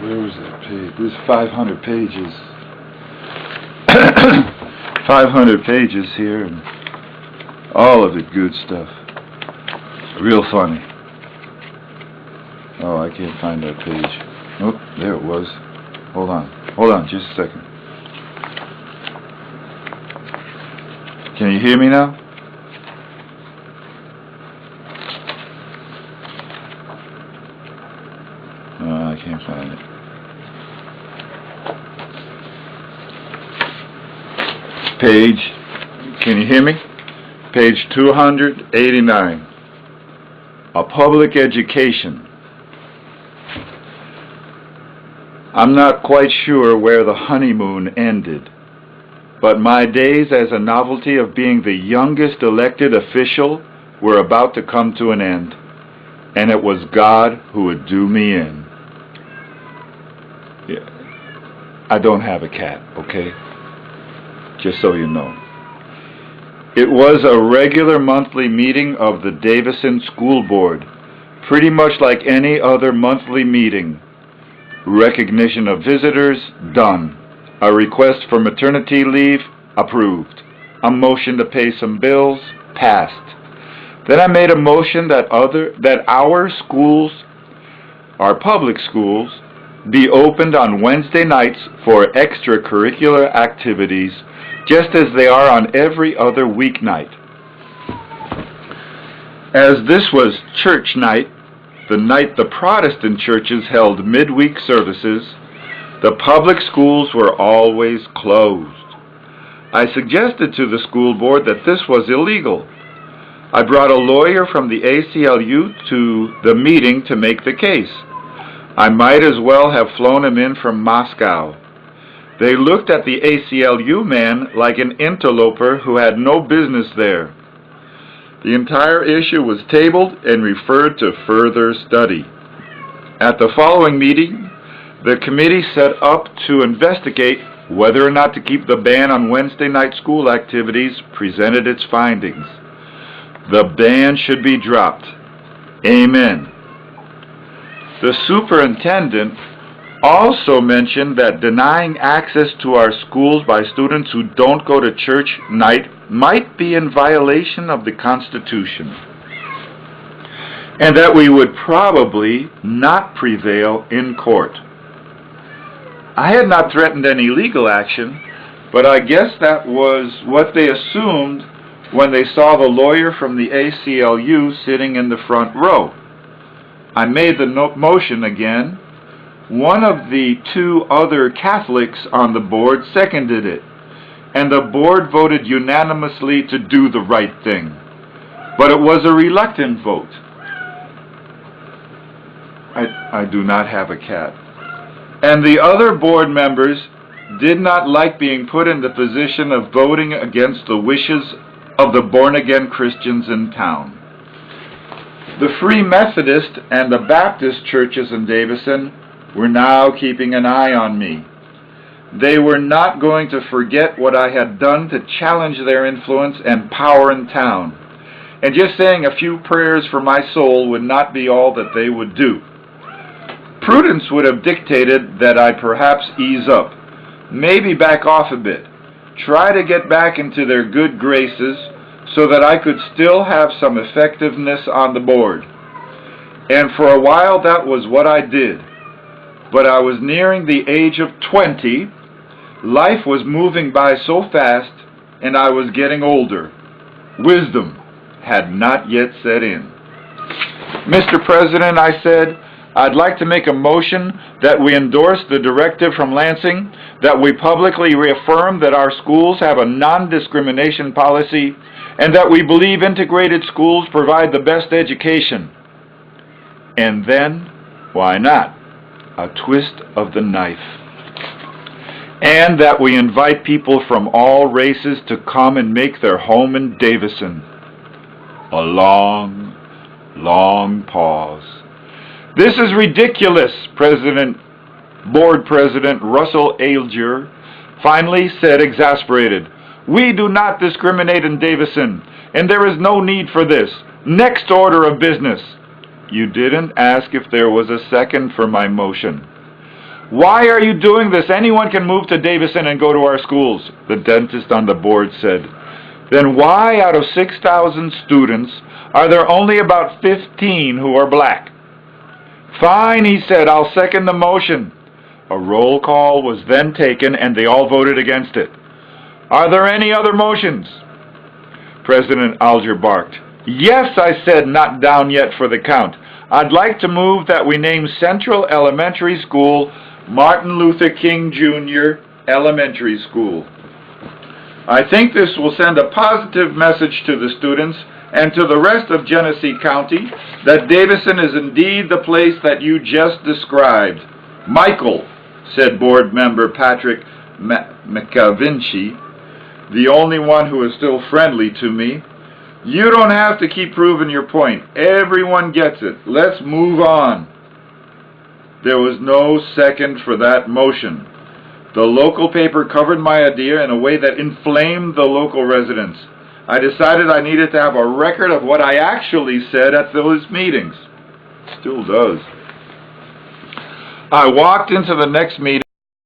Where was that page? This is 500 pages. 500 pages here, and all of it good stuff. Real funny. Oh, I can't find that page. Nope, there it was. Hold on, just a second. Can you hear me now? No, I can't find it. Page, can you hear me? Page 289. A public education. I'm not quite sure where the honeymoon ended, but my days as a novelty of being the youngest elected official were about to come to an end, and it was God who would do me in. Yeah. I don't have a cat, okay? Just so you know. It was a regular monthly meeting of the Davison School Board, pretty much like any other monthly meeting. Recognition of visitors, done. A request for maternity leave, approved. A motion to pay some bills, passed. Then I made a motion that our schools, our public schools, be opened on Wednesday nights for extracurricular activities, just as they are on every other weeknight. As this was church night, the night the Protestant churches held midweek services, the public schools were always closed. I suggested to the school board that this was illegal. I brought a lawyer from the ACLU to the meeting to make the case. I might as well have flown him in from Moscow. They looked at the ACLU man like an interloper who had no business there. The entire issue was tabled and referred to further study. At the following meeting, the committee set up to investigate whether or not to keep the ban on Wednesday night school activities presented its findings. The ban should be dropped. Amen. The superintendent also mentioned that denying access to our schools by students who don't go to church night might be in violation of the Constitution, and that we would probably not prevail in court. I had not threatened any legal action, but I guess that was what they assumed when they saw the lawyer from the ACLU sitting in the front row. I made the motion again. One of the two other Catholics on the board seconded it, and the board voted unanimously to do the right thing. But it was a reluctant vote. I do not have a cat. And the other board members did not like being put in the position of voting against the wishes of the born-again Christians in town. The Free Methodist and the Baptist churches in Davison were now keeping an eye on me. They were not going to forget what I had done to challenge their influence and power in town. And just saying a few prayers for my soul would not be all that they would do. Prudence would have dictated that I perhaps ease up, maybe back off a bit, try to get back into their good graces so that I could still have some effectiveness on the board. And for a while that was what I did. But I was nearing the age of 20, life was moving by so fast, and I was getting older. Wisdom had not yet set in. Mr. President, I said, I'd like to make a motion that we endorse the directive from Lansing, that we publicly reaffirm that our schools have a non-discrimination policy, and that we believe integrated schools provide the best education. And then, why not? A twist of the knife. And that we invite people from all races to come and make their home in Davison. A long, long pause. This is ridiculous, Board President Russell Alger finally said, exasperated. We do not discriminate in Davison, and there is no need for this. Next order of business. You didn't ask if there was a second for my motion. Why are you doing this? Anyone can move to Davison and go to our schools, the dentist on the board said. Then why, out of 6,000 students, are there only about 15 who are black? Fine, he said, I'll second the motion. A roll call was then taken, and they all voted against it. Are there any other motions? President Alger barked. Yes, I said, not down yet for the count. I'd like to move that we name Central Elementary School Martin Luther King Jr. Elementary School. I think this will send a positive message to the students and to the rest of Genesee County that Davison is indeed the place that you just described. Michael, said board member Patrick McAvinci, the only one who is still friendly to me, you don't have to keep proving your point. Everyone gets it. Let's move on. There was no second for that motion. The local paper covered my idea in a way that inflamed the local residents. I decided I needed to have a record of what I actually said at those meetings. Still does. I walked into the next meeting.